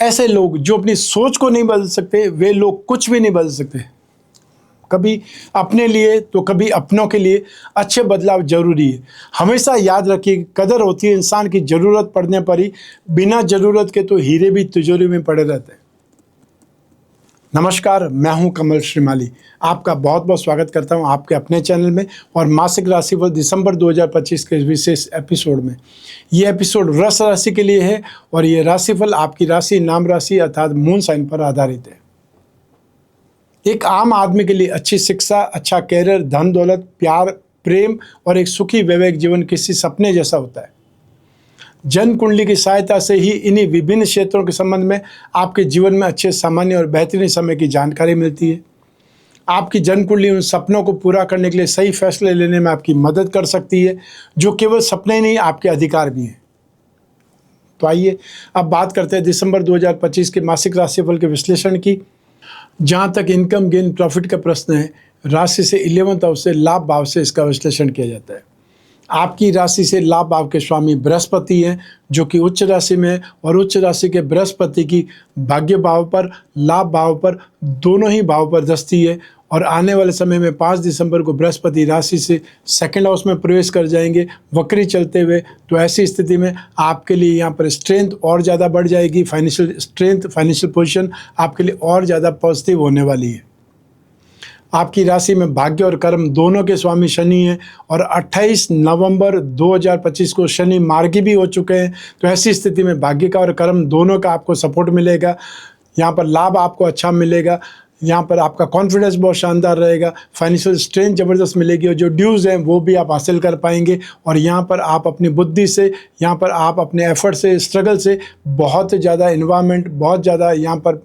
ऐसे लोग जो अपनी सोच को नहीं बदल सकते, वे लोग कुछ भी नहीं बदल सकते। कभी अपने लिए तो कभी अपनों के लिए अच्छे बदलाव जरूरी है। हमेशा याद रखिए, कदर होती है इंसान की ज़रूरत पड़ने पर ही, बिना ज़रूरत के तो हीरे भी तिजोरी में पड़े रहते हैं। नमस्कार, मैं हूं कमल श्रीमाली। आपका बहुत बहुत स्वागत करता हूं आपके अपने चैनल में और मासिक राशिफल दिसंबर 2025 के विशेष एपिसोड में। ये एपिसोड वृष राशि के लिए है और ये राशिफल आपकी राशि, नाम राशि अर्थात मून साइन पर आधारित है। एक आम आदमी के लिए अच्छी शिक्षा, अच्छा कैरियर, धन दौलत, प्यार, प्रेम और एक सुखी वैवाहिक जीवन किसी सपने जैसा होता है। जन्म कुंडली की सहायता से ही इन्हीं विभिन्न क्षेत्रों के संबंध में आपके जीवन में अच्छे, सामान्य और बेहतरीन समय की जानकारी मिलती है। आपकी जन्म कुंडली उन सपनों को पूरा करने के लिए सही फैसले लेने में आपकी मदद कर सकती है, जो केवल सपने नहीं, आपके अधिकार भी हैं। तो आइए अब बात करते हैं दिसंबर 2025 के मासिक राशिफल के विश्लेषण की। जहाँ तक इनकम गेन प्रॉफिट का प्रश्न है, राशि से 11th हाउस से लाभ भाव से इसका विश्लेषण किया जाता है। आपकी राशि से लाभ भाव के स्वामी बृहस्पति हैं, जो कि उच्च राशि में है, और उच्च राशि के बृहस्पति की भाग्य भाव पर, लाभ भाव पर, दोनों ही भाव पर दृष्टि है। और आने वाले समय में 5 दिसंबर को बृहस्पति राशि से 2nd हाउस में प्रवेश कर जाएंगे वक्री चलते हुए। तो ऐसी स्थिति में आपके लिए यहाँ पर स्ट्रेंथ और ज़्यादा बढ़ जाएगी। फाइनेंशियल स्ट्रेंथ, फाइनेंशियल पोजीशन आपके लिए और ज़्यादा पॉजिटिव होने वाली है। आपकी राशि में भाग्य और कर्म दोनों के स्वामी शनि हैं और 28 नवंबर 2025 को शनि मार्गी भी हो चुके हैं। तो ऐसी स्थिति में भाग्य का और कर्म दोनों का आपको सपोर्ट मिलेगा। यहाँ पर लाभ आपको अच्छा मिलेगा। यहाँ पर आपका कॉन्फिडेंस बहुत शानदार रहेगा। फाइनेंशियल स्ट्रेंथ ज़बरदस्त मिलेगी और जो ड्यूज़ हैं वो भी आप हासिल कर पाएंगे। और यहाँ पर आप अपनी बुद्धि से, यहाँ पर आप अपने एफर्ट से, स्ट्रगल से बहुत ज़्यादा इन्वायरमेंट, बहुत ज़्यादा यहाँ पर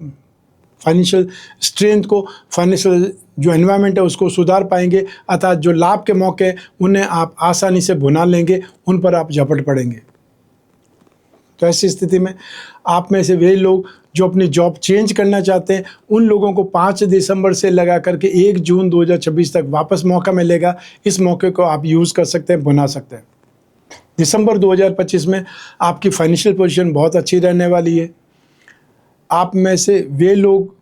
फाइनेंशियल स्ट्रेंथ को, फाइनेंशियल जो एनवायरनमेंट है उसको सुधार पाएंगे। अर्थात जो लाभ के मौके हैं उन्हें आप आसानी से भुना लेंगे, उन पर आप झपट पड़ेंगे। तो ऐसी स्थिति में आप में से वे लोग जो अपनी जॉब चेंज करना चाहते हैं, उन लोगों को 5 दिसंबर से लगा करके 1 जून 2026 तक वापस मौका मिलेगा। इस मौके को आप यूज़ कर सकते हैं, भुना सकते हैं। दिसंबर 2025 में आपकी फाइनेंशियल पोजीशन बहुत अच्छी रहने वाली है। आप में से वे लोग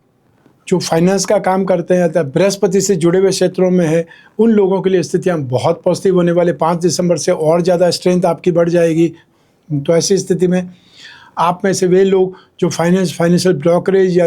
जो फाइनेंस का काम करते हैं अर्थात बृहस्पति से जुड़े हुए क्षेत्रों में है, उन लोगों के लिए स्थितियां बहुत पॉजिटिव होने वाले। 5 दिसंबर से और ज़्यादा स्ट्रेंथ आपकी बढ़ जाएगी। तो ऐसी स्थिति में आप में से वे लोग जो फाइनेंशियल ब्रोकरेज या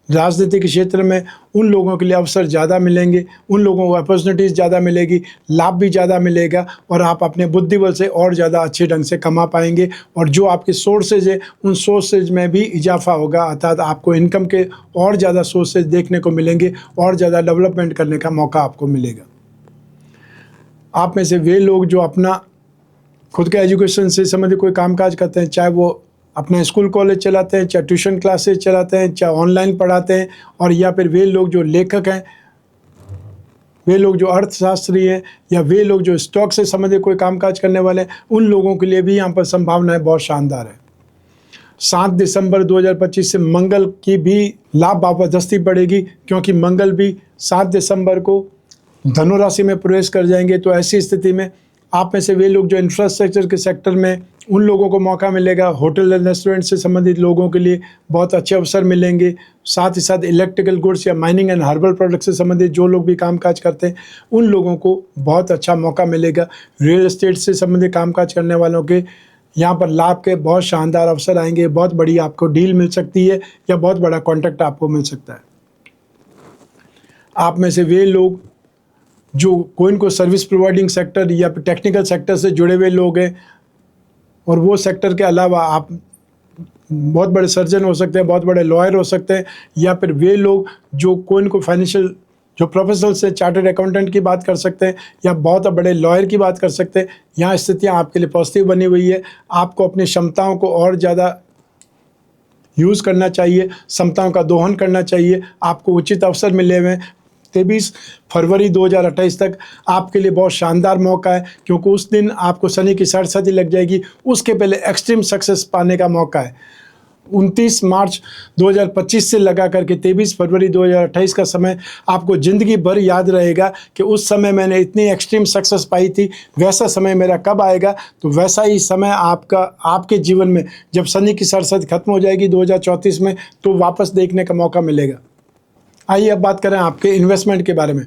राजनीति के क्षेत्र में, उन लोगों के लिए अवसर ज़्यादा मिलेंगे, उन लोगों को अपॉर्चुनिटीज़ ज़्यादा मिलेगी, लाभ भी ज़्यादा मिलेगा और आप अपने बुद्धि बल से और ज़्यादा अच्छे ढंग से कमा पाएंगे। और जो आपके सोर्सेज है, उन सोर्सेज में भी इजाफा होगा, अर्थात आपको इनकम के और ज़्यादा सोर्सेज देखने को मिलेंगे और ज़्यादा डेवलपमेंट करने का मौका आपको मिलेगा। आप में से वे लोग जो अपना खुद के एजुकेशन से संबंधित कोई कामकाज करते हैं, चाहे वो अपने स्कूल कॉलेज चलाते हैं, चाहे ट्यूशन क्लासेस चलाते हैं, चाहे ऑनलाइन पढ़ाते हैं, और या फिर वे लोग जो लेखक हैं, वे लोग जो अर्थशास्त्री हैं, या वे लोग जो स्टॉक से संबंधित कोई कामकाज करने वाले हैं, उन लोगों के लिए भी यहाँ पर संभावनाएं बहुत शानदार है। 7 दिसंबर 2025 से मंगल की भी लाभ भाव पर दृष्टि बढ़ेगी, क्योंकि मंगल भी 7 दिसंबर को धनु राशि में प्रवेश कर जाएंगे। तो ऐसी स्थिति में आप में से वे लोग जो इंफ्रास्ट्रक्चर के सेक्टर में, उन लोगों को मौका मिलेगा। होटल एंड रेस्टोरेंट से संबंधित लोगों के लिए बहुत अच्छे अवसर मिलेंगे। साथ ही साथ इलेक्ट्रिकल गुड्स या माइनिंग एंड हर्बल प्रोडक्ट से संबंधित जो लोग भी कामकाज करते हैं, उन लोगों को बहुत अच्छा मौका मिलेगा। रियल एस्टेट से संबंधित कामकाज करने वालों के यहाँ पर लाभ के बहुत शानदार अवसर आएंगे। बहुत बड़ी आपको डील मिल सकती है या बहुत बड़ा कॉन्ट्रैक्ट आपको मिल सकता है। आप में से वे लोग जो कोई को सर्विस प्रोवाइडिंग सेक्टर या फिर टेक्निकल सेक्टर से जुड़े हुए लोग हैं, और वो सेक्टर के अलावा आप बहुत बड़े सर्जन हो सकते हैं, बहुत बड़े लॉयर हो सकते हैं, या फिर वे लोग जो कोई को फाइनेंशियल जो प्रोफेशनल से चार्टर्ड अकाउंटेंट की बात कर सकते हैं या बहुत बड़े लॉयर की बात कर सकते हैं। यहाँ स्थितियाँ आपके लिए पॉजिटिव बनी हुई है। आपको अपनी क्षमताओं को और ज़्यादा यूज़ करना चाहिए, क्षमताओं का दोहन करना चाहिए। आपको उचित अवसर मिले हुए हैं। 23 फरवरी 2028 तक आपके लिए बहुत शानदार मौका है, क्योंकि उस दिन आपको शनि की सरसती लग जाएगी। उसके पहले एक्सट्रीम सक्सेस पाने का मौका है। 29 मार्च 2025 से लगा करके 23 फरवरी 2028 का समय आपको ज़िंदगी भर याद रहेगा कि उस समय मैंने इतनी एक्सट्रीम सक्सेस पाई थी। वैसा समय मेरा कब आएगा? तो वैसा ही समय आपका आपके जीवन में जब शनि की सरसद खत्म हो जाएगी 2034 में, तो वापस देखने का मौका मिलेगा। आइए अब बात करें आपके इन्वेस्टमेंट के बारे में।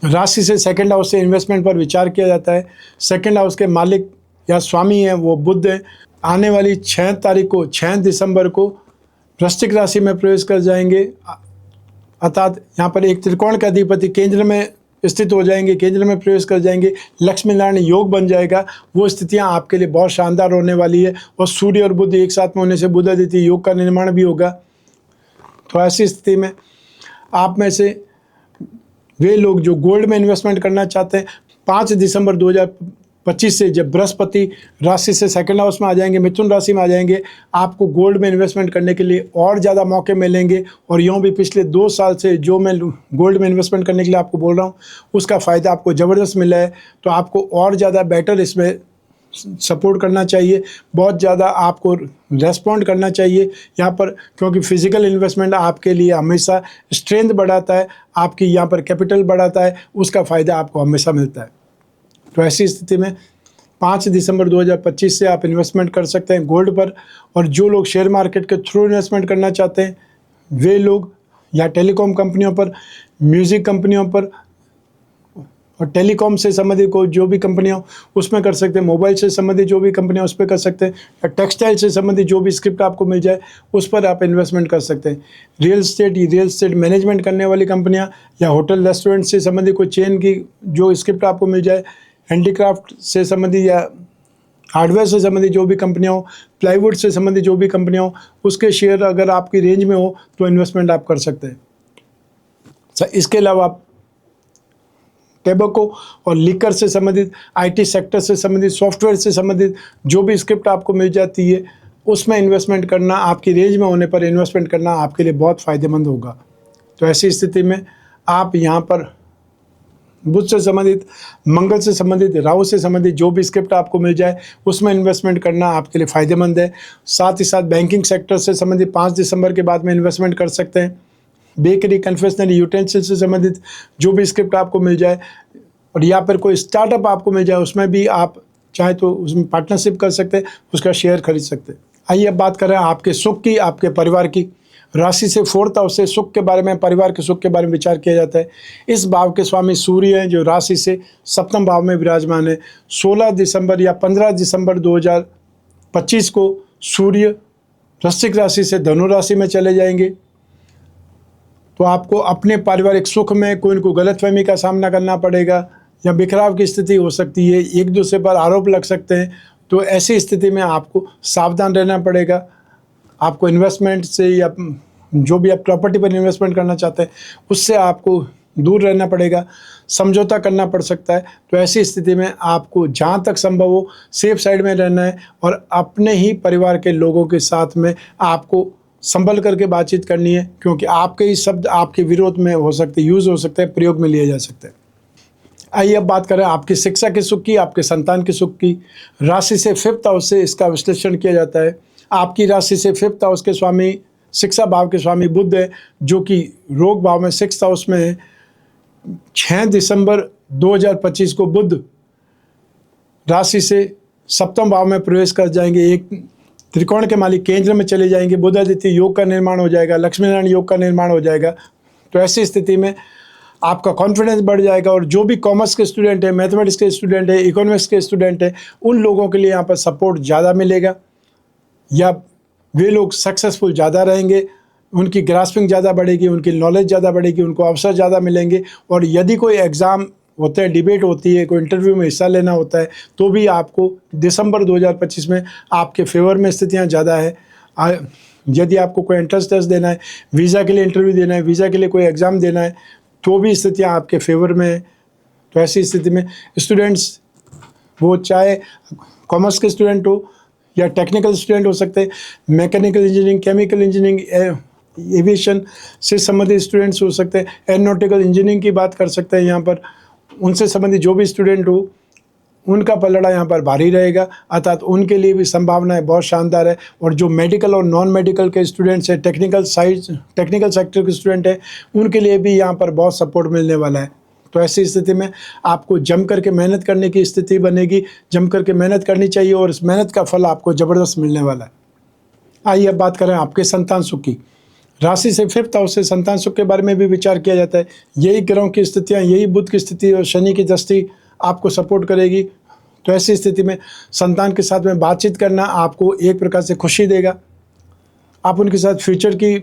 राशि से सेकंड हाउस से इन्वेस्टमेंट पर विचार किया जाता है। सेकंड हाउस के मालिक या स्वामी हैं वो बुध हैं। आने वाली 6 दिसंबर को वृश्चिक राशि में प्रवेश कर जाएंगे, अर्थात यहाँ पर एक त्रिकोण का अधिपति केंद्र में स्थित हो जाएंगे, केंद्र में प्रवेश कर जाएंगे, लक्ष्मी नारायण योग बन जाएगा। वो स्थितियाँ आपके लिए बहुत शानदार होने वाली है और सूर्य और बुध एक साथ में होने से बुध आदित्य योग का निर्माण भी होगा। तो ऐसी स्थिति में आप में से वे लोग जो गोल्ड में इन्वेस्टमेंट करना चाहते हैं, 5 दिसंबर 2025 से जब बृहस्पति राशि से सेकंड हाउस में आ जाएंगे, मिथुन राशि में आ जाएंगे, आपको गोल्ड में इन्वेस्टमेंट करने के लिए और ज़्यादा मौके मिलेंगे। और यूँ भी पिछले 2 साल से जो मैं गोल्ड में इन्वेस्टमेंट करने के लिए आपको बोल रहा हूँ, उसका फ़ायदा आपको ज़बरदस्त मिला है। तो आपको और ज़्यादा बेटर इसमें सपोर्ट करना चाहिए, बहुत ज़्यादा आपको रेस्पॉन्ड करना चाहिए यहाँ पर, क्योंकि फिजिकल इन्वेस्टमेंट आपके लिए हमेशा स्ट्रेंथ बढ़ाता है, आपकी यहाँ पर कैपिटल बढ़ाता है, उसका फ़ायदा आपको हमेशा मिलता है। तो ऐसी स्थिति में 5 दिसंबर 2025 से आप इन्वेस्टमेंट कर सकते हैं गोल्ड पर। और जो लोग शेयर मार्केट के थ्रू इन्वेस्टमेंट करना चाहते हैं, वे लोग या टेलीकॉम कंपनियों पर, म्यूज़िक कंपनियों पर और टेलीकॉम से संबंधित कोई जो भी कंपनियाँ उसमें कर सकते हैं, मोबाइल से संबंधित जो भी कंपनियाँ उस पर कर सकते हैं, या टेक्सटाइल से संबंधित जो भी स्क्रिप्ट आपको मिल जाए उस पर आप इन्वेस्टमेंट कर सकते हैं। रियल एस्टेट मैनेजमेंट करने वाली कंपनियाँ या होटल रेस्टोरेंट से संबंधित कोई चेन की जो स्क्रिप्ट आपको मिल जाए, हैंडीक्राफ्ट से संबंधित या हार्डवेयर से संबंधित जो भी कंपनियाँ हो, प्लाईवुड से संबंधित जो भी कंपनियाँ हो, उसके शेयर अगर आपकी रेंज में हो तो इन्वेस्टमेंट आप कर सकते हैं। इसके अलावा आप टेबको और लिकर से संबंधित, आईटी सेक्टर से संबंधित, सॉफ्टवेयर से संबंधित जो भी स्क्रिप्ट आपको मिल जाती है उसमें इन्वेस्टमेंट करना, आपकी रेंज में होने पर इन्वेस्टमेंट करना आपके लिए बहुत फ़ायदेमंद होगा। तो ऐसी स्थिति में आप यहाँ पर बुध से संबंधित, मंगल से संबंधित, राहु से संबंधित जो भी स्क्रिप्ट आपको मिल जाए उसमें इन्वेस्टमेंट करना आपके लिए फ़ायदेमंद है। साथ ही साथ बैंकिंग सेक्टर से संबंधित 5 दिसंबर के बाद में इन्वेस्टमेंट कर सकते हैं। बेकरी, कन्फेक्शनरी, यूटेंसिल से संबंधित जो भी स्क्रिप्ट आपको मिल जाए और या फिर कोई स्टार्टअप आपको मिल जाए, उसमें भी आप चाहे तो उसमें पार्टनरशिप कर सकते हैं, उसका शेयर खरीद सकते हैं। आइए अब बात करें आपके सुख की, आपके परिवार की। राशि से 4th हाउस से सुख के बारे में, परिवार के सुख के बारे में विचार किया जाता है। इस भाव के स्वामी सूर्य हैं जो राशि से 7वें भाव में विराजमान है। 16 दिसंबर या 15 दिसंबर 2025 को सूर्य वृश्चिक राशि से धनु राशि में चले जाएंगे। तो आपको अपने पारिवारिक सुख में कोई न कोई गलतफहमी का सामना करना पड़ेगा या बिखराव की स्थिति हो सकती है, एक दूसरे पर आरोप लग सकते हैं। तो ऐसी स्थिति में आपको सावधान रहना पड़ेगा। आपको इन्वेस्टमेंट से या जो भी आप प्रॉपर्टी पर इन्वेस्टमेंट करना चाहते हैं उससे आपको दूर रहना पड़ेगा, समझौता करना पड़ सकता है। तो ऐसी स्थिति में आपको जहाँ तक संभव हो सेफ साइड में रहना है और अपने ही परिवार के लोगों के साथ में आपको संभल करके बातचीत करनी है, क्योंकि आपके ही शब्द आपके विरोध में हो सकते, यूज़ हो सकते हैं, प्रयोग में लिए जा सकते हैं। आइए अब बात करें आपकी शिक्षा के सुख की, आपके संतान के सुख की। राशि से 5th हाउस से इसका विश्लेषण किया जाता है। आपकी राशि से 5th हाउस के स्वामी, शिक्षा भाव के स्वामी बुध है जो कि रोग भाव में 6th हाउस में है। 6 दिसंबर 2025 को बुध राशि से 7वें भाव में प्रवेश कर जाएंगे। एक त्रिकोण के मालिक केंद्र में चले जाएंगे। बुध आदित्य योग का निर्माण हो जाएगा, लक्ष्मी नारायण योग का निर्माण हो जाएगा। तो ऐसी स्थिति में आपका कॉन्फिडेंस बढ़ जाएगा और जो भी कॉमर्स के स्टूडेंट है, मैथमेटिक्स के स्टूडेंट है, इकोनॉमिक्स के स्टूडेंट है, उन लोगों के लिए यहाँ पर सपोर्ट ज़्यादा मिलेगा या वे लोग सक्सेसफुल ज़्यादा रहेंगे, उनकी ग्रास्पिंग ज़्यादा बढ़ेगी, उनकी नॉलेज ज़्यादा बढ़ेगी, उनको अवसर ज़्यादा मिलेंगे। और यदि कोई एग्ज़ाम होते हैं, डिबेट होती है, कोई इंटरव्यू में हिस्सा लेना होता है, तो भी आपको दिसंबर 2025 में आपके फेवर में स्थितियाँ ज़्यादा है। यदि आपको कोई एंट्रेंस टेस्ट देना है, वीज़ा के लिए इंटरव्यू देना है, वीज़ा के लिए कोई एग्ज़ाम देना है, तो भी स्थितियाँ आपके फेवर में है। तो ऐसी स्थिति में स्टूडेंट्स, वो चाहे कॉमर्स के स्टूडेंट हो या टेक्निकल स्टूडेंट हो सकते हैं, mechanical engineering, chemical engineering, aviation से संबंधित स्टूडेंट्स हो सकते हैं, एरोनॉटिकल इंजीनियरिंग की बात कर सकते हैं यहाँ पर, उनसे संबंधित जो भी स्टूडेंट हो, उनका पलड़ा यहाँ पर भारी रहेगा, अर्थात उनके लिए भी संभावनाएं बहुत शानदार है। और जो मेडिकल और नॉन मेडिकल के स्टूडेंट्स हैं, टेक्निकल सेक्टर के स्टूडेंट हैं, उनके लिए भी यहाँ पर बहुत सपोर्ट मिलने वाला है। तो ऐसी स्थिति में आपको जम करके मेहनत करने की स्थिति बनेगी, जम करके मेहनत करनी चाहिए और इस मेहनत का फल आपको ज़बरदस्त मिलने वाला है। आइए अब बात करें आपके संतान सुख की। राशि से 5th हाउस से संतान सुख के बारे में भी विचार किया जाता है। यही ग्रहों की स्थितियाँ, यही बुध की स्थिति और शनि की दृष्टि आपको सपोर्ट करेगी। तो ऐसी स्थिति में संतान के साथ में बातचीत करना आपको एक प्रकार से खुशी देगा। आप उनके साथ फ्यूचर की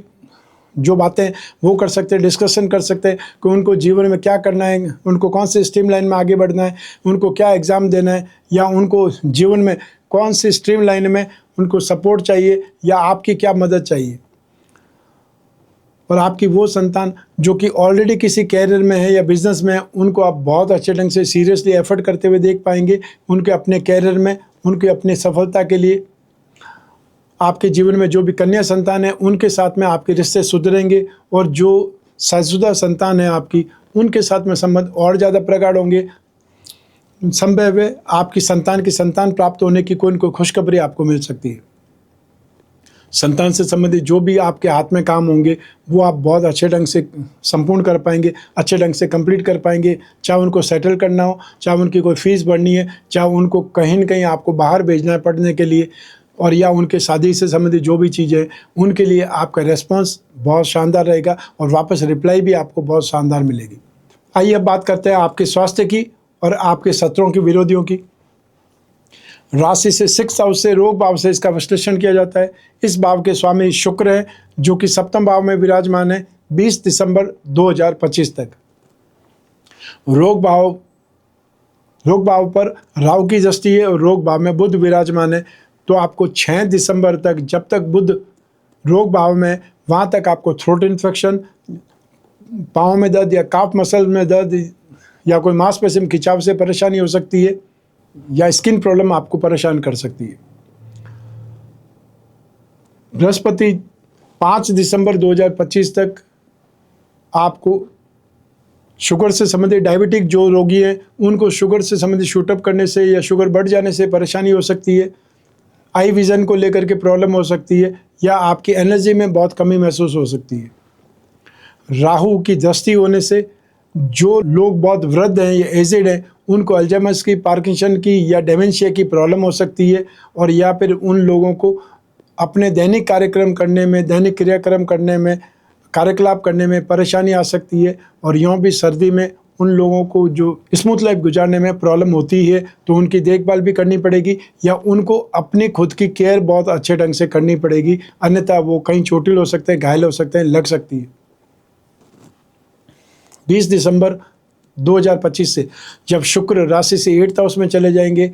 जो बातें वो कर सकते हैं, डिस्कशन कर सकते हैं कि उनको जीवन में क्या करना है, उनको कौन से स्ट्रीम लाइन में आगे बढ़ना है, उनको क्या एग्ज़ाम देना है, या उनको जीवन में कौन सी स्ट्रीम लाइन में उनको सपोर्ट चाहिए या आपकी क्या मदद चाहिए। और आपकी वो संतान जो कि ऑलरेडी किसी कैरियर में है या बिजनेस में है, उनको आप बहुत अच्छे ढंग से सीरियसली एफर्ट करते हुए देख पाएंगे उनके अपने कैरियर में, उनके अपने सफलता के लिए। आपके जीवन में जो भी कन्या संतान है उनके साथ में आपके रिश्ते सुधरेंगे, और जो शादीशुदा संतान है आपकी, उनके साथ में संबंध और ज़्यादा प्रगाढ़ होंगे। संभव है आपकी संतान की संतान प्राप्त होने की कोई न कोई खुशखबरी आपको मिल सकती है। संतान से संबंधित जो भी आपके हाथ में काम होंगे वो आप बहुत अच्छे ढंग से संपूर्ण कर पाएंगे, अच्छे ढंग से कंप्लीट कर पाएंगे। चाहे उनको सेटल करना हो, चाहे उनकी कोई फीस भरनी है, चाहे उनको कहीं न कहीं आपको बाहर भेजना है पढ़ने के लिए, और या उनके शादी से संबंधित जो भी चीज़ें हैं उनके लिए आपका रेस्पॉन्स बहुत शानदार रहेगा और वापस रिप्लाई भी आपको बहुत शानदार मिलेगी। आइए अब बात करते हैं आपके स्वास्थ्य की और आपके शत्रुओं की, विरोधियों की। राशि से 6th हाउस से रोग भाव से इसका विश्लेषण किया जाता है। इस भाव के स्वामी शुक्र है जो कि 7वें भाव में विराजमान है 20 दिसंबर 2025 तक। रोग भाव पर राहु की दृष्टि है और रोग भाव में बुध विराजमान है। तो आपको 6 दिसंबर तक, जब तक बुध रोग भाव में, वहाँ तक आपको थ्रोट इन्फेक्शन, पाँव में दर्द या काफ मसल में दर्द या कोई मांसपेशी में खिंचाव से परेशानी हो सकती है, या स्किन प्रॉब्लम आपको परेशान कर सकती है। बृहस्पति 5 दिसंबर 2025 तक आपको शुगर से संबंधित, डायबिटिक जो रोगी हैं उनको शुगर से संबंधित शूटअप करने से या शुगर बढ़ जाने से परेशानी हो सकती है। आई विज़न को लेकर के प्रॉब्लम हो सकती है, या आपकी एनर्जी में बहुत कमी महसूस हो सकती है। राहु की दृष्टि होने से जो लोग बहुत वृद्ध हैं या एजेड हैं उनको अल्जाइमर्स की, पार्किंसन की या डेमेंशिया की प्रॉब्लम हो सकती है, और या फिर उन लोगों को अपने दैनिक कार्यक्रम करने में, दैनिक क्रियाक्रम करने में, कार्यकलाप करने में परेशानी आ सकती है। और यूँ भी सर्दी में उन लोगों को जो स्मूथ लाइफ गुजारने में प्रॉब्लम होती है तो उनकी देखभाल भी करनी पड़ेगी, या उनको अपनी खुद की केयर बहुत अच्छे ढंग से करनी पड़ेगी, अन्यथा वो कहीं चोटिल हो सकते हैं, घायल हो सकते हैं, लग सकती है। 20 दिसंबर 2025 से जब शुक्र राशि से 8th हाउस में चले जाएंगे,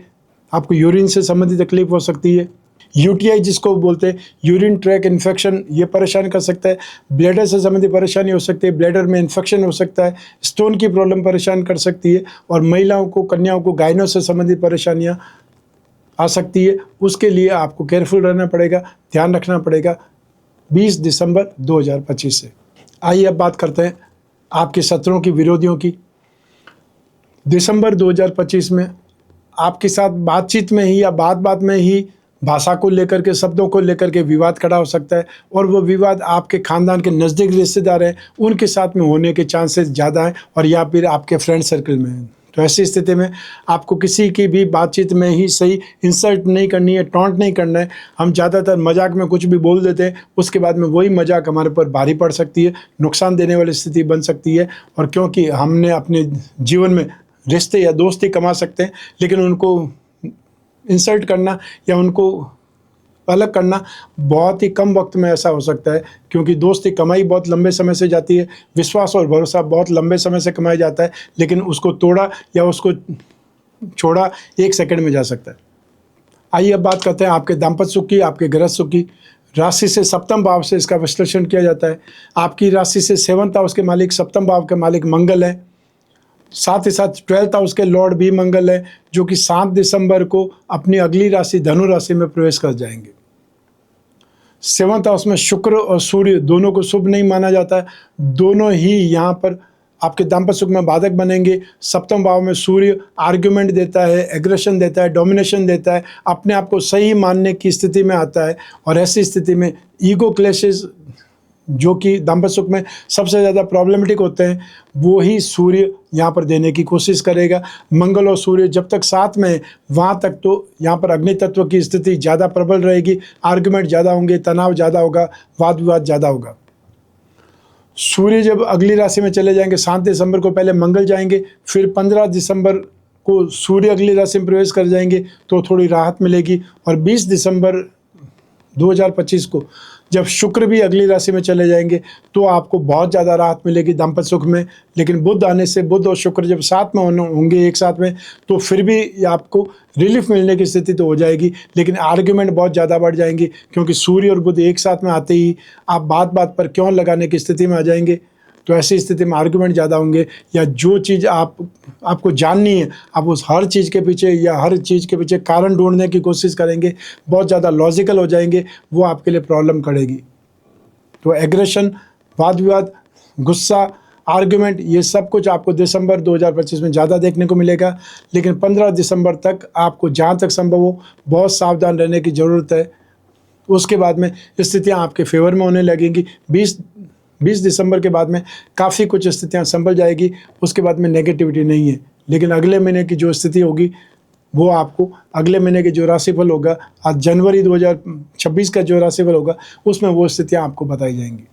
आपको यूरिन से संबंधित तकलीफ हो सकती है। यूटीआई जिसको बोलते हैं, यूरिन ट्रैक इन्फेक्शन, ये परेशान कर सकता है। ब्लैडर से संबंधित परेशानी हो सकती है, ब्लैडर में इन्फेक्शन हो सकता है। स्टोन की प्रॉब्लम परेशान कर सकती है, और महिलाओं को, कन्याओं को गायनों से संबंधित परेशानियाँ आ सकती है। उसके लिए आपको केयरफुल रहना पड़ेगा, ध्यान रखना पड़ेगा 20 दिसंबर 2025 से। आइए अब बात करते हैं आपके शत्रुओं की, विरोधियों की। दिसंबर 2025 में आपके साथ बातचीत में ही या बात में ही भाषा को लेकर के, शब्दों को लेकर के विवाद खड़ा हो सकता है, और वो विवाद आपके खानदान के नज़दीक रिश्तेदार हैं उनके साथ में होने के चांसेस ज़्यादा हैं, और या फिर आपके फ्रेंड सर्कल में हैं। तो ऐसी स्थिति में आपको किसी की भी बातचीत में ही सही इंसल्ट नहीं करनी है, टॉन्ट नहीं करना है। हम ज़्यादातर मजाक में कुछ भी बोल देते हैं, उसके बाद में वही मजाक हमारे पर भारी पड़ सकती है, नुकसान देने वाली स्थिति बन सकती है। और क्योंकि हमने अपने जीवन में रिश्ते या दोस्ती कमा सकते हैं, लेकिन उनको इंसल्ट करना या उनको अलग करना बहुत ही कम वक्त में ऐसा हो सकता है, क्योंकि दोस्ती कमाई बहुत लंबे समय से जाती है, विश्वास और भरोसा बहुत लंबे समय से कमाया जाता है, लेकिन उसको तोड़ा या उसको छोड़ा 1 सेकंड में जा सकता है। आइए अब बात करते हैं आपके दाम्पत्य सुख की, आपके गृहस्थ सुख की। राशि से 7वें भाव से इसका विश्लेषण किया जाता है। आपकी राशि से 7th हाउस के मालिक, 7वें भाव के मालिक मंगल है, साथ ही साथ 12th हाउस के लॉर्ड भी मंगल है, जो कि 7 दिसंबर को अपनी अगली राशि धनु राशि में प्रवेश कर जाएंगे। 7th हाउस में शुक्र और सूर्य दोनों को शुभ नहीं माना जाता है। दोनों ही यहाँ पर आपके दाम्पत्य सुख में बाधक बनेंगे। सप्तम भाव में सूर्य आर्ग्यूमेंट देता है, एग्रेशन देता है, डोमिनेशन देता है, अपने आप को सही मानने की स्थिति में आता है। और ऐसी स्थिति में ईगो क्लैशेस जो कि दाम्पत्य सुख में सबसे ज़्यादा प्रॉब्लमेटिक होते हैं, वो ही सूर्य यहाँ पर देने की कोशिश करेगा। मंगल और सूर्य जब तक साथ में है वहाँ तक तो यहाँ पर अग्नि तत्व की स्थिति ज़्यादा प्रबल रहेगी, आर्गुमेंट ज़्यादा होंगे, तनाव ज़्यादा होगा, वाद विवाद ज़्यादा होगा। सूर्य जब अगली राशि में चले जाएंगे, 7 दिसंबर को पहले मंगल जाएंगे, फिर 15 दिसंबर को सूर्य अगली राशि में प्रवेश कर जाएंगे तो थोड़ी राहत मिलेगी। और 20 दिसंबर 2025 को जब शुक्र भी अगली राशि में चले जाएंगे तो आपको बहुत ज़्यादा राहत मिलेगी दाम्पत्य सुख में। लेकिन बुध आने से, बुध और शुक्र जब साथ में होंगे एक साथ में, तो फिर भी आपको रिलीफ मिलने की स्थिति तो हो जाएगी, लेकिन आर्ग्यूमेंट बहुत ज़्यादा बढ़ जाएंगी, क्योंकि सूर्य और बुध एक साथ में आते ही आप बात बात पर क्यों लगाने की स्थिति में आ जाएंगे। तो ऐसी स्थिति में आर्गुमेंट ज़्यादा होंगे, या जो चीज़ आपको जाननी है आप उस हर चीज़ के पीछे या हर चीज़ के पीछे कारण ढूंढने की कोशिश करेंगे, बहुत ज़्यादा लॉजिकल हो जाएंगे, वो आपके लिए प्रॉब्लम करेगी। तो एग्रेशन, वाद विवाद, गुस्सा, आर्गुमेंट, ये सब कुछ आपको दिसंबर 2025 में ज़्यादा देखने को मिलेगा। लेकिन 15 दिसंबर तक आपको जहाँ तक संभव हो बहुत सावधान रहने की ज़रूरत है। उसके बाद में स्थितियाँ आपके फेवर में होने लगेंगी। 20 दिसंबर के बाद में काफ़ी कुछ स्थितियाँ संभल जाएगी, उसके बाद में नेगेटिविटी नहीं है। लेकिन अगले महीने की जो स्थिति होगी वो आपको अगले महीने के जो राशिफल होगा, आज जनवरी 2026 का जो राशिफल होगा उसमें वो स्थितियाँ आपको बताई जाएंगी।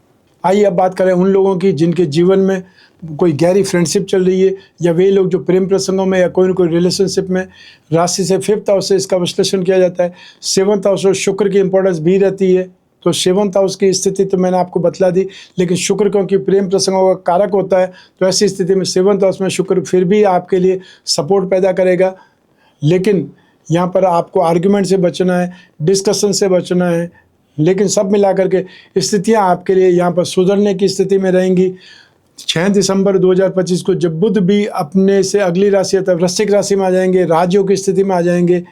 आइए अब बात करें उन लोगों की जिनके जीवन में कोई गहरी फ्रेंडशिप चल रही है, या वे लोग जो प्रेम प्रसंगों में या कोई न कोई रिलेशनशिप में। राशि से 5th हाउस से इसका विश्लेषण किया जाता है। 7th हाउस और शुक्र की इंपॉर्टेंस भी रहती है। तो 7th हाउस की स्थिति तो मैंने आपको बतला दी, लेकिन शुक्र क्योंकि प्रेम प्रसंगों का कारक होता है, तो ऐसी स्थिति में 7th हाउस में शुक्र फिर भी आपके लिए सपोर्ट पैदा करेगा। लेकिन यहाँ पर आपको आर्ग्यूमेंट से बचना है, डिस्कशन से बचना है। लेकिन सब मिला करके स्थितियाँ आपके लिए यहाँ पर सुधरने की स्थिति में रहेंगी। 6 दिसंबर 2025 को जब बुध भी अपने से अगली राशि तब वृश्चिक राशि में आ जाएंगे, राजयोग की स्थिति में आ जाएंगे,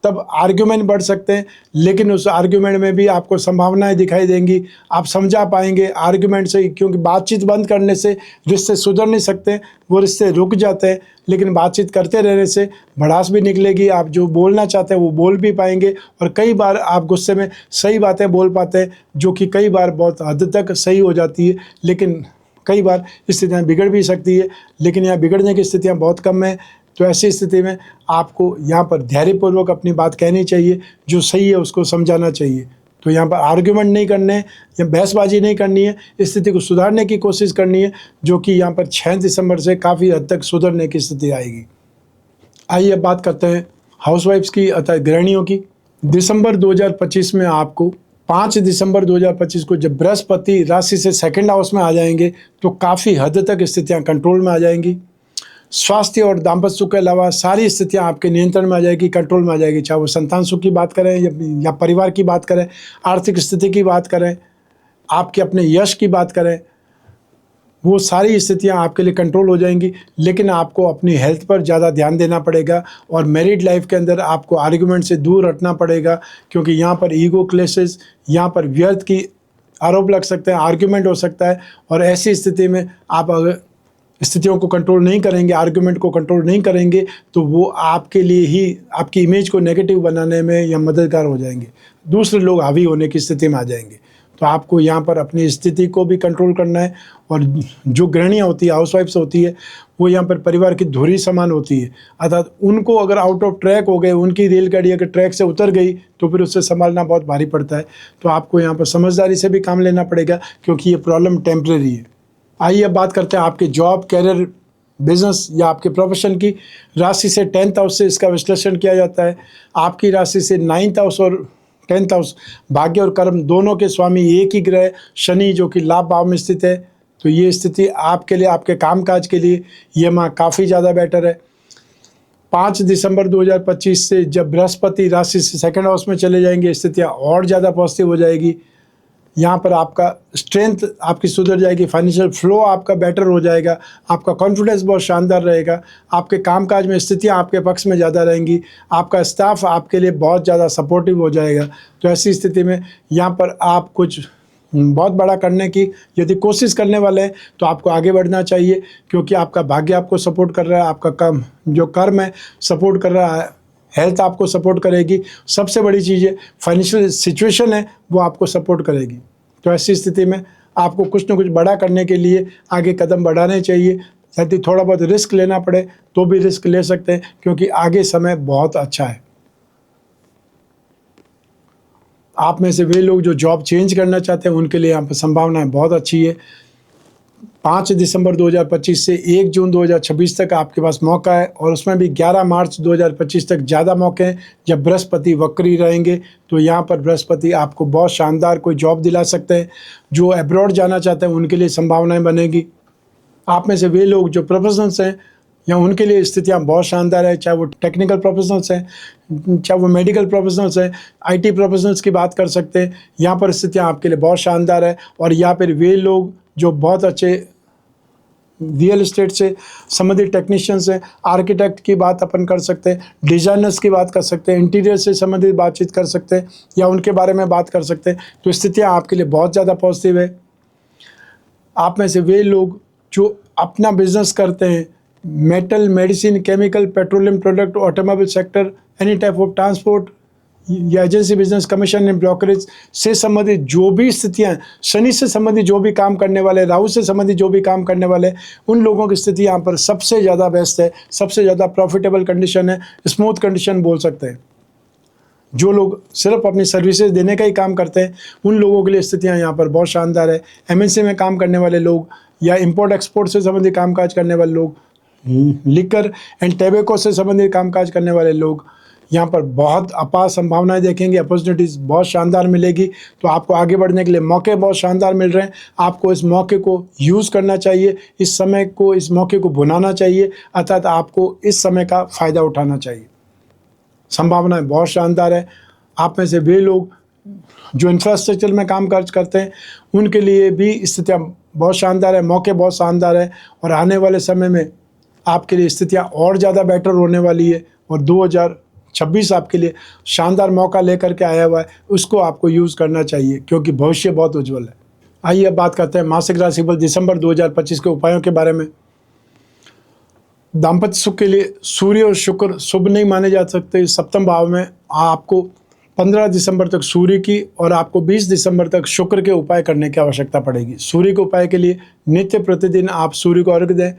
तब आर्ग्यूमेंट बढ़ सकते हैं। लेकिन उस आर्ग्यूमेंट में भी आपको संभावनाएं दिखाई देंगी, आप समझा पाएंगे आर्ग्यूमेंट से, क्योंकि बातचीत बंद करने से रिश्ते सुधर नहीं सकते, वो रिश्ते रुक जाते हैं। लेकिन बातचीत करते रहने से भड़ास भी निकलेगी, आप जो बोलना चाहते हैं वो बोल भी पाएंगे। और कई बार आप गुस्से में सही बातें बोल पाते हैं, जो कि कई बार बहुत हद तक सही हो जाती है, लेकिन कई बार स्थितियाँ बिगड़ भी सकती है। लेकिन यहाँ बिगड़ने की स्थितियाँ बहुत कम है। तो ऐसी स्थिति में आपको यहाँ पर धैर्यपूर्वक अपनी बात कहनी चाहिए, जो सही है उसको समझाना चाहिए। तो यहाँ पर आर्ग्यूमेंट नहीं करने या बहसबाजी नहीं करनी है, स्थिति को सुधारने की कोशिश करनी है, जो कि यहाँ पर 6 दिसंबर से काफ़ी हद तक सुधरने की स्थिति आएगी। आइए अब बात करते हैं हाउसवाइफ्स की अर्थात गृहिणियों की। दिसंबर 2025 में आपको 5 दिसंबर 2025 को जब बृहस्पति राशि से 2nd हाउस में आ जाएंगे तो काफ़ी हद तक स्थितियाँ कंट्रोल में आ जाएंगी। स्वास्थ्य और दाम्पत्य सुख के अलावा सारी स्थितियां आपके नियंत्रण में आ जाएगी, कंट्रोल में आ जाएगी। चाहे वो संतान सुख की बात करें या परिवार की बात करें, आर्थिक स्थिति की बात करें, आपके अपने यश की बात करें, वो सारी स्थितियां आपके लिए कंट्रोल हो जाएंगी। लेकिन आपको अपनी हेल्थ पर ज़्यादा ध्यान देना पड़ेगा और मैरिड लाइफ के अंदर आपको आर्ग्यूमेंट से दूर हटना पड़ेगा, क्योंकि यहाँ पर ईगो क्लेशेस, यहाँ पर व्यर्थ की आरोप लग सकते हैं, आर्ग्यूमेंट हो सकता है। और ऐसी स्थिति में आप अगर स्थितियों को कंट्रोल नहीं करेंगे, आर्ग्यूमेंट को कंट्रोल नहीं करेंगे, तो वो आपके लिए ही आपकी इमेज को नेगेटिव बनाने में या मददगार हो जाएंगे, दूसरे लोग हावी होने की स्थिति में आ जाएंगे। तो आपको यहाँ पर अपनी स्थिति को भी कंट्रोल करना है। और जो गृहिणियाँ होती है, हाउसवाइफ्स होती है, वो यहाँ पर परिवार की धुरी समान होती है, अर्थात उनको अगर आउट ऑफ ट्रैक हो गए, उनकी रेलगाड़ी अगर ट्रैक से उतर गई तो फिर उससे संभालना बहुत भारी पड़ता है। तो आपको यहाँ पर समझदारी से भी काम लेना पड़ेगा, क्योंकि ये प्रॉब्लम टेम्परेरी है। आइए अब बात करते हैं आपके जॉब, कैरियर, बिजनेस या आपके प्रोफेशन की। राशि से 10th हाउस से इसका विश्लेषण किया जाता है। आपकी राशि से 9th हाउस और 10th हाउस भाग्य और कर्म दोनों के स्वामी एक ही ग्रह शनि, जो कि लाभ भाव में स्थित है। तो ये स्थिति आपके लिए, आपके कामकाज के लिए ये माह काफ़ी ज़्यादा बेटर है। 5 दिसंबर 2025 से जब बृहस्पति राशि से 2nd हाउस में चले जाएंगे, स्थितियाँ और ज़्यादा पॉजिटिव हो जाएगी। यहाँ पर आपका स्ट्रेंथ आपकी सुधर जाएगी, फाइनेंशियल फ्लो आपका बेटर हो जाएगा, आपका कॉन्फिडेंस बहुत शानदार रहेगा, आपके कामकाज में स्थितियाँ आपके पक्ष में ज़्यादा रहेंगी, आपका स्टाफ आपके लिए बहुत ज़्यादा सपोर्टिव हो जाएगा। तो ऐसी स्थिति में यहाँ पर आप कुछ बहुत बड़ा करने की यदि कोशिश करने वाले हैं तो आपको आगे बढ़ना चाहिए, क्योंकि आपका भाग्य आपको सपोर्ट कर रहा है, आपका काम जो कर्म है सपोर्ट कर रहा है, हेल्थ आपको सपोर्ट करेगी, सबसे बड़ी चीज़ है फाइनेंशियल सिचुएशन है वो आपको सपोर्ट करेगी। तो ऐसी स्थिति में आपको कुछ न कुछ बड़ा करने के लिए आगे कदम बढ़ाने चाहिए। यदि थोड़ा बहुत रिस्क लेना पड़े तो भी रिस्क ले सकते हैं, क्योंकि आगे समय बहुत अच्छा है। आप में से वे लोग जो जॉब चेंज करना चाहते हैं उनके लिए यहाँ पर संभावनाएं बहुत अच्छी है। 5 दिसंबर 2025 से 1 जून 2026 तक आपके पास मौका है, और उसमें भी 11 मार्च 2025 तक ज़्यादा मौके हैं जब बृहस्पति वक्री रहेंगे। तो यहाँ पर बृहस्पति आपको बहुत शानदार कोई जॉब दिला सकते हैं। जो अब्रॉड जाना चाहते हैं उनके लिए संभावनाएं बनेगी। आप में से वे लोग जो प्रोफेशनल्स हैं या उनके लिए स्थितियाँ बहुत शानदार है, चाहे वो टेक्निकल प्रोफेशनल्स हैं, चाहे वो मेडिकल प्रोफेशनल्स हैं, IT प्रोफेशनल्स की बात कर सकते हैं। यहाँ पर स्थितियाँ आपके लिए बहुत शानदार है। और यहाँ पर वे लोग जो बहुत अच्छे रियल एस्टेट से संबंधित टेक्नीशियंस हैं, आर्किटेक्ट की बात अपन कर सकते हैं, डिज़ाइनर्स की बात कर सकते हैं, इंटीरियर से संबंधित बातचीत कर सकते हैं या उनके बारे में बात कर सकते हैं। तो स्थितियाँ आपके लिए बहुत ज़्यादा पॉजिटिव है। आप में से वे लोग जो अपना बिजनेस करते हैं, metal, medicine, chemical, petroleum product, automobile sector, any type of transport या agency business, commission and brokerage से संबंधित जो भी स्थितियाँ, शनि से संबंधित जो भी काम करने वाले, राहु से संबंधित जो भी काम करने वाले, उन लोगों की स्थिति यहाँ पर सबसे ज़्यादा बेस्ट है, सबसे ज़्यादा प्रॉफिटेबल कंडीशन है, स्मूथ कंडीशन बोल सकते हैं। जो लोग सिर्फ अपनी सर्विसेज देने का ही काम करते हैं उन लोगों के लिए स्थितियाँ यहाँ पर बहुत शानदार है। MNC में काम करने वाले लोग या इंपोर्ट एक्सपोर्ट से संबंधित कामकाज करने वाले लोग, लिकर एंड टैबेको से संबंधित कामकाज करने वाले लोग, यहाँ पर बहुत अपार संभावनाएं देखेंगे, अपॉर्चुनिटीज़ बहुत शानदार मिलेगी। तो आपको आगे बढ़ने के लिए मौके बहुत शानदार मिल रहे हैं। आपको इस मौके को यूज़ करना चाहिए, इस समय को, इस मौके को भुनाना चाहिए, अर्थात आपको इस समय का फ़ायदा उठाना चाहिए। संभावनाएं बहुत शानदार है। आप में से वे लोग जो इंफ्रास्ट्रक्चर में काम काज करते हैं उनके लिए भी स्थितियाँ बहुत शानदार है, मौके बहुत शानदार है। और आने वाले समय में आपके लिए स्थितियाँ और ज़्यादा बेटर होने वाली है। और 2026 आपके लिए शानदार मौका लेकर के आया हुआ है, उसको आपको यूज़ करना चाहिए, क्योंकि भविष्य बहुत उज्जवल है। आइए अब बात करते हैं मासिक राशिफल दिसंबर 2025 के उपायों के बारे में। दाम्पत्य सुख के लिए सूर्य और शुक्र शुभ नहीं माने जा सकते। सप्तम भाव में आपको 15 दिसंबर तक सूर्य की और आपको 20 दिसंबर तक शुक्र के उपाय करने की आवश्यकता पड़ेगी। सूर्य के उपाय के लिए नित्य प्रतिदिन आप सूर्य को अर्घ्य दें।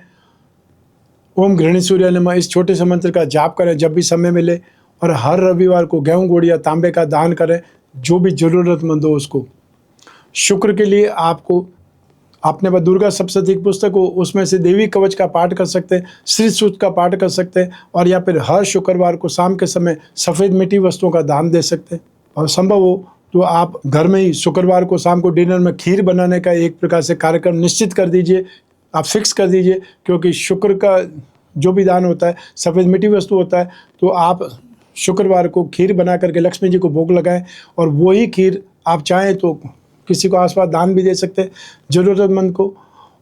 ओम गृहिणी सूर्य नमः इस छोटे से मंत्र का जाप करें जब भी समय मिले, और हर रविवार को गेहूं, गुड़ या तांबे का दान करें जो भी ज़रूरतमंद हो उसको। शुक्र के लिए आपको अपने पास दुर्गा सप्तशती की पुस्तक हो उसमें से देवी कवच का पाठ कर सकते हैं, श्री सूक्त का पाठ कर सकते हैं, और या फिर हर शुक्रवार को शाम के समय सफ़ेद मिट्टी वस्तुओं का दान दे सकते हैं। और संभव हो तो आप घर में ही शुक्रवार को शाम को डिनर में खीर बनाने का एक प्रकार से कार्यक्रम निश्चित कर दीजिए, आप फिक्स कर दीजिए, क्योंकि शुक्र का जो भी दान होता है सफ़ेद मिट्टी वस्तु होता है। तो आप शुक्रवार को खीर बना करके लक्ष्मी जी को भोग लगाएं, और वही खीर आप चाहें तो किसी को आसपास दान भी दे सकते हैं ज़रूरतमंद को।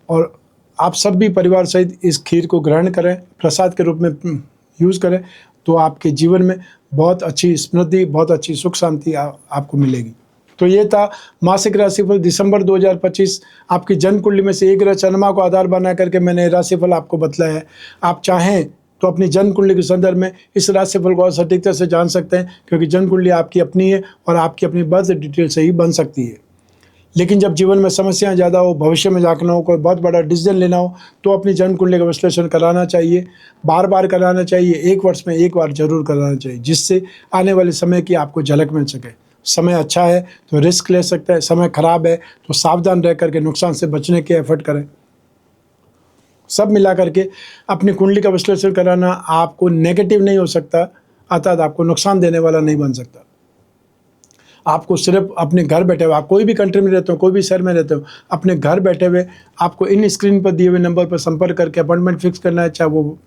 और आप सब भी परिवार सहित इस खीर को ग्रहण करें, प्रसाद के रूप में यूज़ करें, तो आपके जीवन में बहुत अच्छी समृद्धि, बहुत अच्छी सुख शांति आपको मिलेगी। तो ये था मासिक राशिफल दिसंबर 2025। आपकी जन्म कुंडली में से एक ग्रह चंद्रमा को आधार बना करके मैंने राशिफल आपको बतलाया है। आप चाहें तो अपनी जन्म कुंडली के संदर्भ में इस राशिफल को और सटीकता से जान सकते हैं, क्योंकि जन्म कुंडली आपकी अपनी है और आपकी अपनी बर्थ डिटेल से ही बन सकती है। लेकिन जब जीवन में समस्याएं ज़्यादा हो, भविष्य में झांकना हो, कोई बहुत बड़ा डिसीजन लेना हो, तो अपनी जन्म कुंडली का विश्लेषण कराना चाहिए, बार बार कराना चाहिए, 1 वर्ष में 1 बार जरूर कराना चाहिए, जिससे आने वाले समय की आपको झलक मिल सके। समय अच्छा है तो रिस्क ले सकते हैं, समय खराब है तो सावधान रह करके नुकसान से बचने के एफर्ट करें। सब मिला करके अपनी कुंडली का विश्लेषण कराना आपको नेगेटिव नहीं हो सकता, अर्थात आपको नुकसान देने वाला नहीं बन सकता। आपको सिर्फ अपने घर बैठे हुए, आप कोई भी कंट्री में रहते हो, कोई भी शहर में रहते हो, अपने घर बैठे हुए आपको इन स्क्रीन पर दिए हुए नंबर पर संपर्क करके अपॉइंटमेंट फिक्स करना है, चाहे वो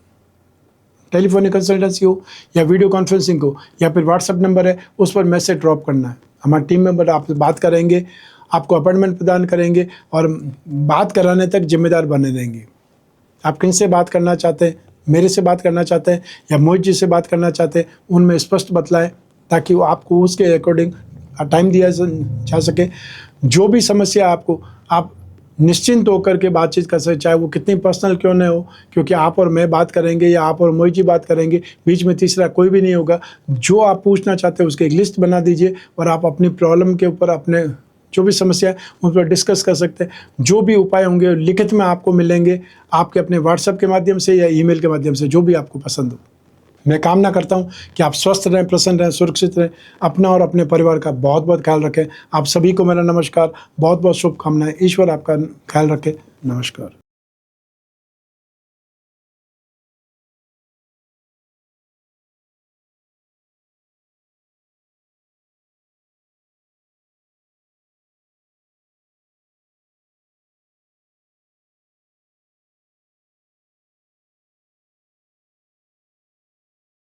टेलीफोनिक कंसल्टेंसी हो या वीडियो कॉन्फ्रेंसिंग हो, या फिर व्हाट्सएप नंबर है उस पर मैसेज ड्रॉप करना है। हमारे टीम मेंबर आपसे बात करेंगे, आपको अपॉइंटमेंट प्रदान करेंगे और बात कराने तक जिम्मेदार बने रहेंगे। आप किन से बात करना चाहते हैं, मेरे से बात करना चाहते हैं या मोहित जी से बात करना चाहते हैं, उनमें स्पष्ट बतलाएं, ताकि वो आपको उसके अकॉर्डिंग टाइम दिया जा सके। जो भी समस्या आपको, आप निश्चिंत होकर के बातचीत कर सकते, चाहे वो कितनी पर्सनल क्यों न हो, क्योंकि आप और मैं बात करेंगे या आप और मोहित जी बात करेंगे, बीच में तीसरा कोई भी नहीं होगा। जो आप पूछना चाहते हैं उसकी एक लिस्ट बना दीजिए और आप अपनी प्रॉब्लम के ऊपर, अपने जो भी समस्या है उन पर डिस्कस कर सकते हैं। जो भी उपाय होंगे लिखित में आपको मिलेंगे, आपके अपने व्हाट्सएप के माध्यम से या ईमेल के माध्यम से, जो भी आपको पसंद हो। मैं कामना करता हूं कि आप स्वस्थ रहें, प्रसन्न रहें, सुरक्षित रहें, अपना और अपने परिवार का बहुत बहुत ख्याल रखें। आप सभी को मेरा नमस्कार, बहुत बहुत शुभकामनाएं। ईश्वर आपका ख्याल रखे। नमस्कार।